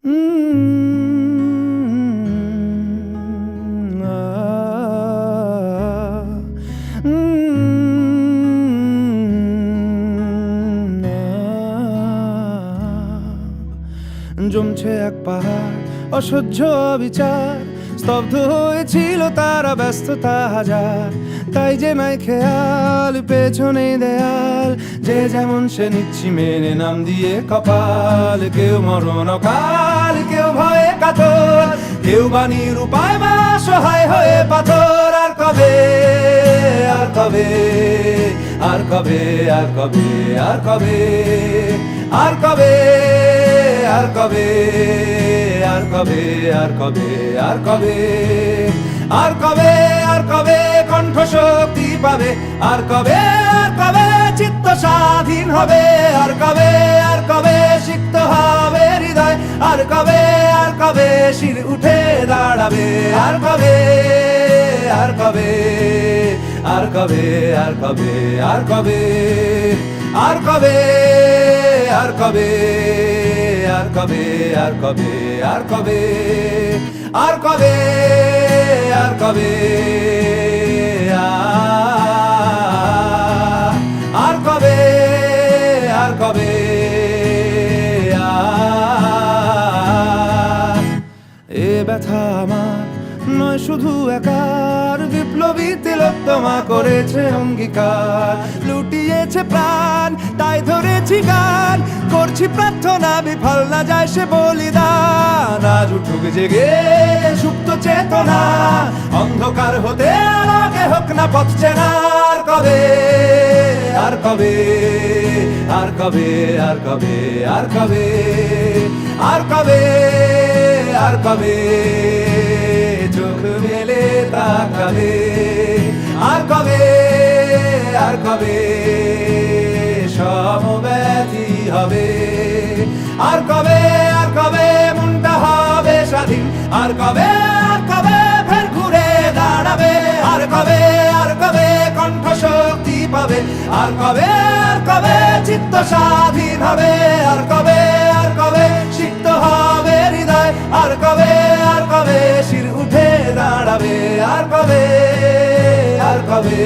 জমছে এক পাহাড় অসহ্য বিচার, স্তব্ধ হয়েছিল তারা ব্যস্ততা হাজার। তাই যে নাই খেয়াল পেছনে দেয়াল, যে যেমন সে নিচ্ছি মেনে নাম দিয়ে কপাল। কেউ মরণ অকাল, কেউ ভয়ে কাতর, কেউ বাণীর উপায় বা সহায় হয়ে পাথর। আর কবে, আর কবে, আর কবে, আর কবে, আর কবে, আর কবে, আর কবে, আর কবে, আর কবে, আর কবে, আর কবে, আর কবে কণ্ঠ শক্তি পাবে? আর কবে, আর কবে চিত্ত স্বাধীন হবে? আর কবে, আর কবে সিক্ত হবে হৃদয়? আর কবে, আর কবে শির উঠে দাঁড়াবে? আর কবে, আর কবে, আর কবে, আর কবে, আর কবে, আর কবে, আর কবে, আর কবে, আর কবে, আর কবে, আর কবে, আর কবে, আর কবে, আর কবে, এ ব্যথা আমার নয় শুধু একার, বিপ্লবী তিলোত্তমা করেছে অঙ্গীকার। লুটিয়েছে প্রাণ তাই ধরেছি গান, করছি প্রার্থনা বিফল না যায় সে বলিদান। আজ উঠুক জেগে সুপ্ত চেতনা, অন্ধকার হতে আলোকে হোক না পথ চেনা। আর কবে, আর কবে, আর কবে, আর কবে, আর কবে, আর কবে, আর কবে চোখ মেলে তাকাবে? আর কবে, আর কবে সমব্যথী হবে? আর কবে, আর কবে মনটা হবে স্বাধীন? আর কবে, আর কবে ফের ঘুরে দাঁড়াবে? আর কবে, আর কবে কণ্ঠ শক্তি পাবে? আর কবে, আর কবে চিত্ত স্বাধীন হবে? আর কবে, আর কবে সিক্ত হবে হৃদয়? আর কবে, আর কবে শির উঠে দাঁড়াবে? আর কবে, আর কবে।